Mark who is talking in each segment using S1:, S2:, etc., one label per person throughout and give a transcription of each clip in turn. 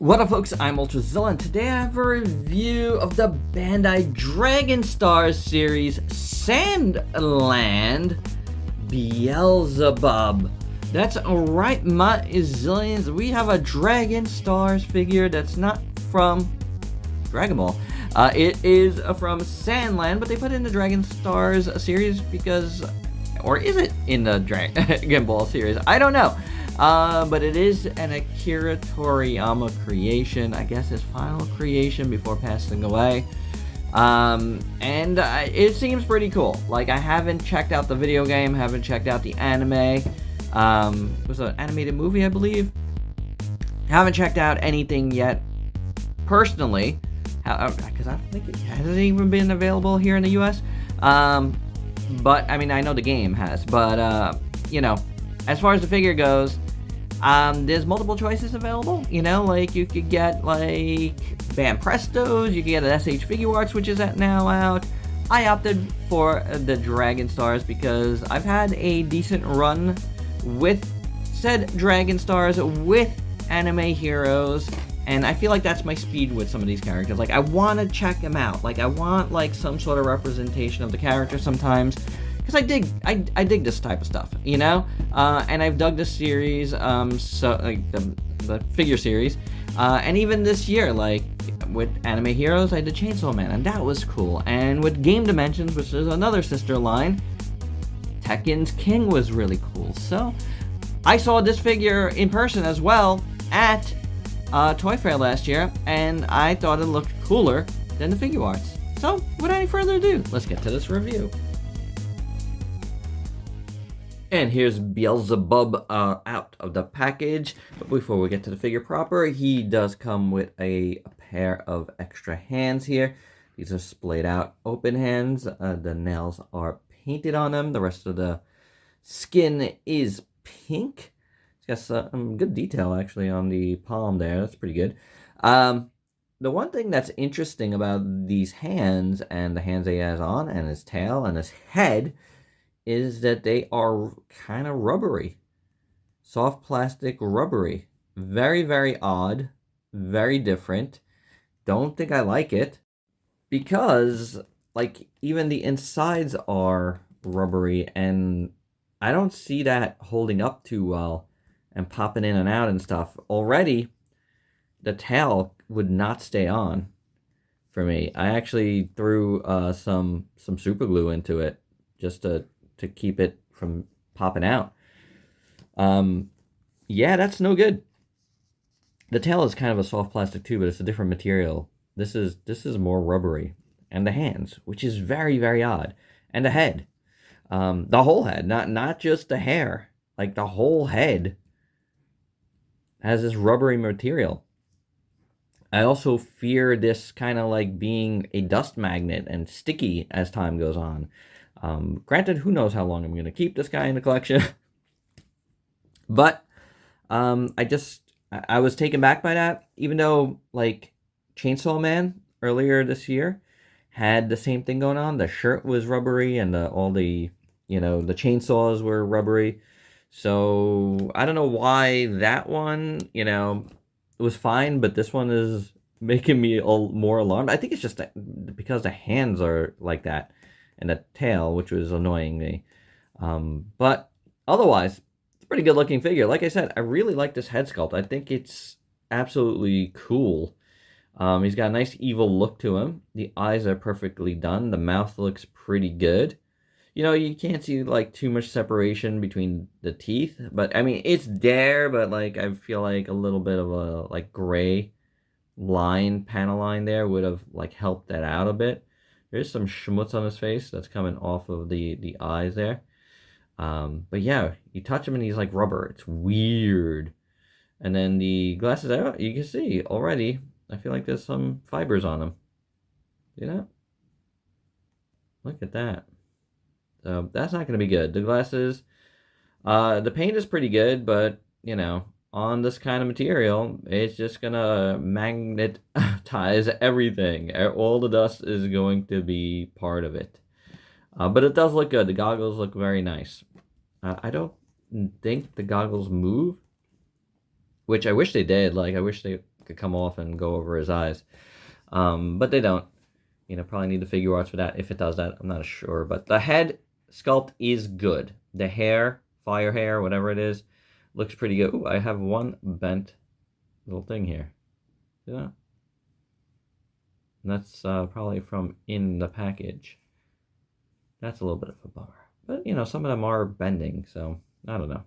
S1: What up folks, I'm ultrazillatoys, and today I have a review of the Bandai Dragon Stars series Sandland Beelzebub. That's right, my Zillions. We have a Dragon Stars figure that's not from Dragon Ball. It is from Sandland, but they put in the Dragon Stars series because, or is it in the Dragon Ball series? I don't know. But it is an Akira Toriyama creation. I guess his final creation before passing away. It seems pretty cool. Like, I haven't checked out the video game, haven't checked out the anime. It was an animated movie, I believe. Haven't checked out anything yet, personally. Because I don't think it hasn't even been available here in the US. But, I mean, I know the game has. But, you know, as far as the figure goes, there's multiple choices available. You know, like, you could get, like, Bam Prestos, you could get an SH Figure Arts, which is now out. I opted for the Dragon Stars because I've had a decent run with said Dragon Stars with anime heroes, and I feel like that's my speed with some of these characters. Like, I want to check them out. Like, I want, like, some sort of representation of the character sometimes. Because I dig this type of stuff, you know? And I've dug this series, so, like, the figure series. And even this year, like, with Anime Heroes, I did Chainsaw Man, and that was cool. And with Game Dimensions, which is another sister line, Tekken's King was really cool. So, I saw this figure in person as well at Toy Fair last year, and I thought it looked cooler than the figure arts. So, without any further ado, let's get to this review. And here's Beelzebub out of the package. But before we get to the figure proper, he does come with a pair of extra hands here. These are splayed out open hands. The nails are painted on them. The rest of the skin is pink. It's got some good detail actually on the palm there. That's pretty good. The one thing that's interesting about these hands and the hands he has on and his tail and his head is that they are kind of rubbery. Soft plastic rubbery. Very, very odd. Very different. Don't think I like it. Because, like, even the insides are rubbery, and I don't see that holding up too well and popping in and out and stuff. Already, the tail would not stay on for me. I actually threw some super glue into it just to keep it from popping out. Yeah, that's no good. The tail is kind of a soft plastic too, but it's a different material. This is more rubbery. And the hands, which is very, very odd. And the head. The whole head, not just the hair. Like, the whole head has this rubbery material. I also fear this kind of like being a dust magnet and sticky as time goes on. Granted, who knows how long I'm going to keep this guy in the collection. But I was taken back by that, even though, like, Chainsaw Man earlier this year had the same thing going on. The shirt was rubbery, and all the, you know, the chainsaws were rubbery. So I don't know why that one, you know, was fine, but this one is making me more alarmed. I think it's just because the hands are like that. And the tail, which was annoying me. But otherwise, it's a pretty good looking figure. Like I said, I really like this head sculpt. I think it's absolutely cool. He's got a nice evil look to him. The eyes are perfectly done. The mouth looks pretty good. You know, you can't see, like, too much separation between the teeth. But, I mean, it's there, but, like, I feel like a little bit of a, like, gray panel line there would have, like, helped that out a bit. There's some schmutz on his face that's coming off of the eyes there. But yeah, you touch him and he's like rubber. It's weird. And then the glasses, you can see already, I feel like there's some fibers on them. You know? Look at that. So that's not going to be good. The glasses, the paint is pretty good, but, you know, on this kind of material, it's just gonna magnetize everything. All the dust is going to be part of it. But it does look good. The goggles look very nice. I don't think the goggles move, which I wish they did. Like, I wish they could come off and go over his eyes. But they don't. Probably need the figure arts for that. If it does that, I'm not sure. But the head sculpt is good. The hair, fire hair, whatever it is, looks pretty good. Ooh, I have one bent little thing here. See that? And that's probably from in the package. That's a little bit of a bummer. But, some of them are bending, so I don't know.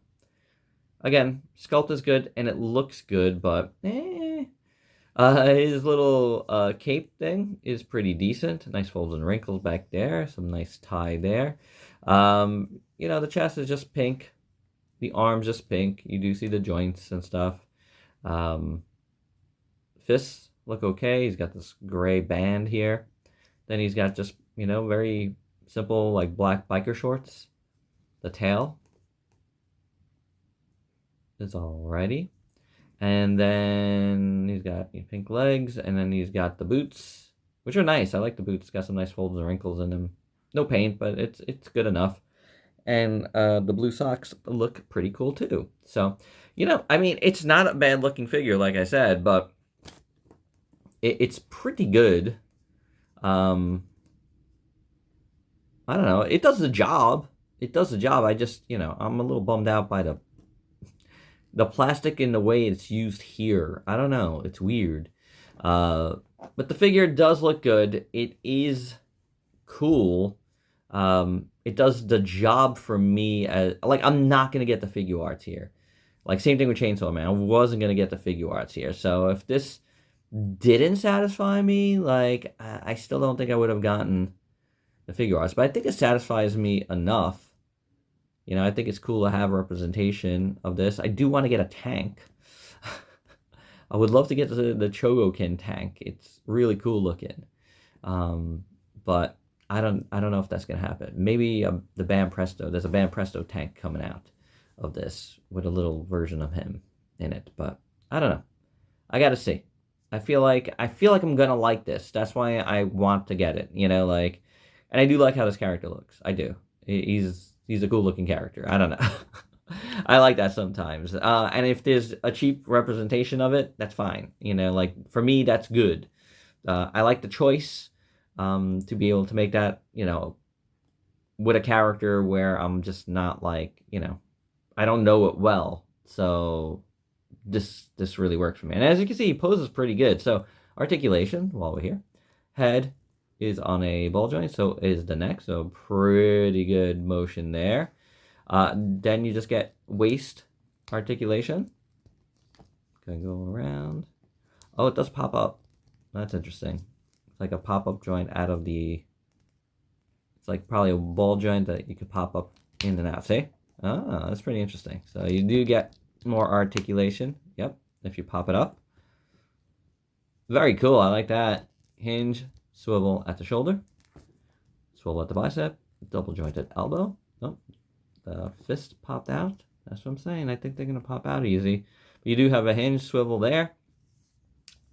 S1: Again, sculpt is good, and it looks good, but his little cape thing is pretty decent. Nice folds and wrinkles back there. Some nice tie there. The chest is just pink. The arm's just pink. You do see the joints and stuff. Fists look okay. He's got this gray band here. Then he's got just, very simple, like, black biker shorts. The tail is alrighty. And then he's got pink legs, and then he's got the boots, which are nice. I like the boots. Got some nice folds and wrinkles in them. No paint, but it's good enough. And the blue socks look pretty cool too. So, it's not a bad looking figure, like I said, but it's pretty good. I don't know. It does the job. It does the job. I just, I'm a little bummed out by the plastic in the way it's used here. I don't know. It's weird. But the figure does look good. It is cool. It does the job for me. I'm not going to get the figure arts here. Like, same thing with Chainsaw Man. I wasn't going to get the figure arts here. So if this didn't satisfy me, I still don't think I would have gotten the figure arts. But I think it satisfies me enough. I think it's cool to have representation of this. I do want to get a tank. I would love to get the Chogokin tank. It's really cool looking. But I don't know if that's going to happen. Maybe the Banpresto. There's a Banpresto tank coming out of this with a little version of him in it. But I don't know. I got to see. I feel like I'm going to like this. That's why I want to get it. And I do like how this character looks. I do. He's a cool looking character. I don't know. I like that sometimes. And if there's a cheap representation of it, that's fine. For me, that's good. I like the choice to be able to make that, with a character where I'm just not I don't know it well. So this really works for me. And as you can see, he poses pretty good. So articulation, while we're here. Head is on a ball joint, so is the neck, so pretty good motion there. Then you just get waist articulation. Gonna go around. Oh, it does pop up. That's interesting. It's like a pop-up joint out of the... It's like probably a ball joint that you could pop up in and out. See? Ah, that's pretty interesting. So you do get more articulation. Yep, if you pop it up. Very cool. I like that. Hinge. Swivel at the shoulder, swivel at the bicep, double jointed elbow. Oh, the fist popped out. That's what I'm saying. I think they're going to pop out easy. But you do have a hinge swivel there.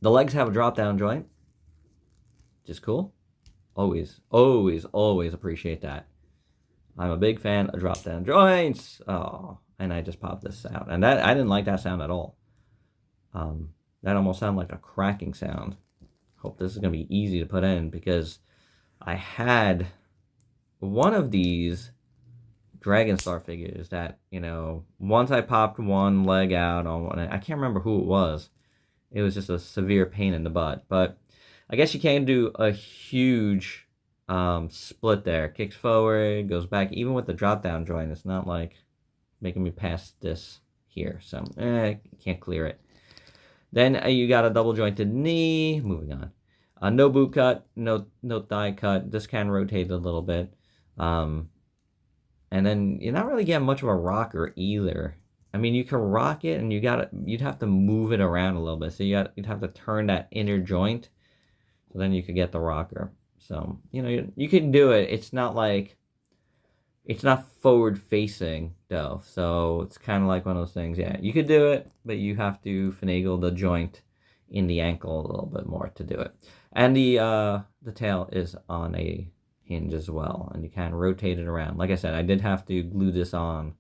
S1: The legs have a drop down joint, which is cool. Always, always, always appreciate that. I'm a big fan of drop down joints. Oh, and I just popped this out. And I didn't like that sound at all. That almost sounded like a cracking sound. Hope this is going to be easy to put in because I had one of these Dragon Star figures that, once I popped one leg out on one, I can't remember who it was. It was just a severe pain in the butt. But I guess you can do a huge split there. Kicks forward, goes back. Even with the drop down joint, it's not like making me pass this here. So, can't clear it. Then you got a double jointed knee. Moving on. No boot cut, no thigh cut. This can rotate a little bit. And then you're not really getting much of a rocker either. I mean, you can rock it, and you'd have to move it around a little bit. So you'd have to turn that inner joint, so then you could get the rocker. So you can do it. It's not forward facing though. So it's kind of like one of those things. Yeah, you could do it, but you have to finagle the joint in the ankle a little bit more to do it. And the tail is on a hinge as well, and you can rotate it around. Like I said, I did have to glue this on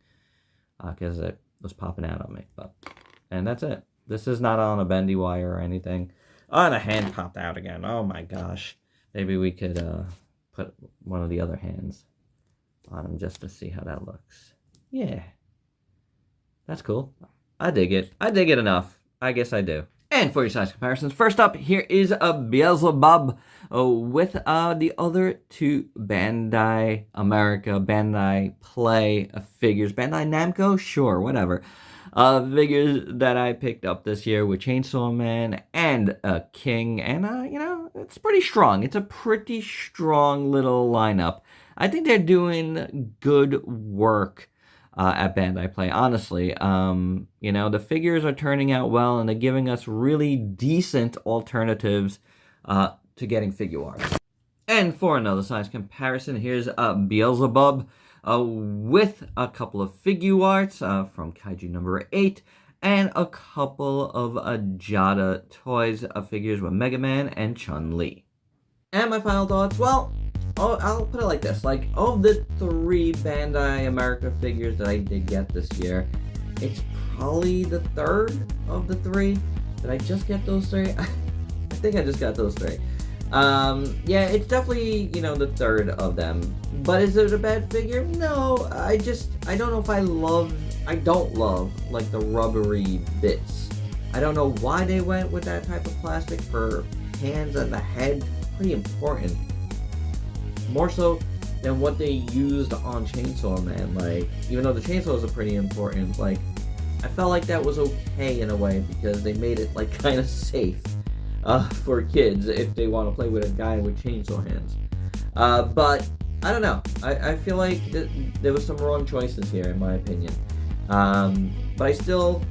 S1: because it was popping out on me. And that's it. This is not on a bendy wire or anything. Oh, and a hand popped out again. Oh my gosh. Maybe we could put one of the other hands on him just to see how that looks. Yeah. That's cool. I dig it. I dig it enough. I guess I do. And for your size comparisons, first up, here is a Beelzebub with the other two Bandai America, Bandai Play figures. Bandai Namco? Sure, whatever. Figures that I picked up this year with Chainsaw Man and King. And, you know, it's pretty strong. It's a pretty strong little lineup. I think they're doing good work at Bandai Play, honestly. You know, the figures are turning out well, and they're giving us really decent alternatives to getting figure art. And for another size comparison, here's Beelzebub with a couple of figure arts from Kaiju number 8 and a couple of Jada Toys figures with Mega Man and Chun-Li. And my final thoughts, well, I'll put it like this. Like, of the 3 Bandai America figures that I did get this year, it's probably the third of the 3. Did I just get those 3? I think I just got those 3. Yeah, it's definitely, you know, the third of them. But is it a bad figure? No, I don't know if I don't love, like, the rubbery bits. I don't know why they went with that type of plastic for hands and the head. Pretty important. More so than what they used on Chainsaw Man. Like, even though the chainsaws are pretty important, like, I felt like that was okay in a way because they made it, like, kind of safe for kids if they want to play with a guy with chainsaw hands. But I don't know. I feel like there was some wrong choices here, in my opinion. But I still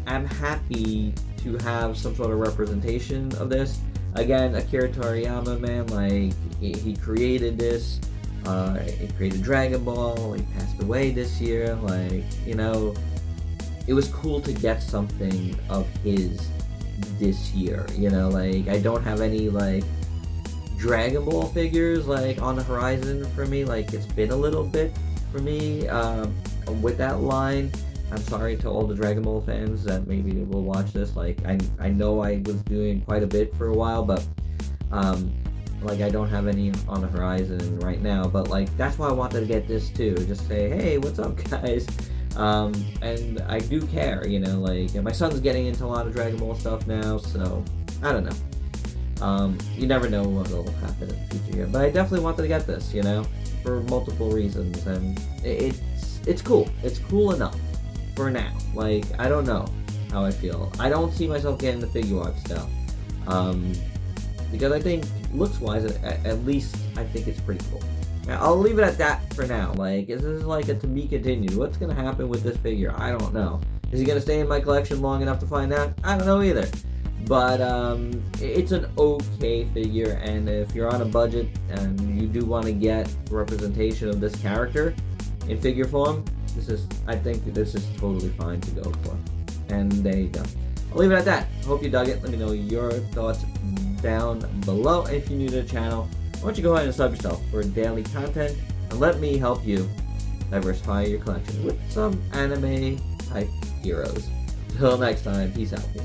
S1: am happy to have some sort of representation of this. Again, Akira Toriyama, man, like, he created this. He created Dragon Ball. He passed away this year. Like, you know, it was cool to get something of his this year. You know, like, I don't have any, like, Dragon Ball figures, like, on the horizon for me. Like, it's been a little bit for me with that line. I'm sorry to all the Dragon Ball fans that maybe will watch this. Like, I know I was doing quite a bit for a while, but like, I don't have any on the horizon right now. But, like, that's why I wanted to get this too. Just say, hey, what's up, guys? And I do care, you know, like, and my son's getting into a lot of Dragon Ball stuff now, so I don't know. You never know what will happen in the future here, but I definitely wanted to get this, you know, for multiple reasons, and it's cool. It's cool enough for now. Like, I don't know how I feel. I don't see myself getting the figure art stuff, because I think looks-wise, at least I think it's pretty cool. Now, I'll leave it at that for now. Like, this is like a to be continued. What's gonna happen with this figure? I don't know. Is he gonna stay in my collection long enough to find out? I don't know either. But it's an okay figure, and if you're on a budget and you do want to get representation of this character in figure form, I think this is totally fine to go for. And there you go. I'll leave it at that. Hope you dug it. Let me know your thoughts down below. And if you're new to the channel, why don't you go ahead and sub yourself for daily content, and let me help you diversify your collection with some anime type heroes. Until next time, peace out, peace.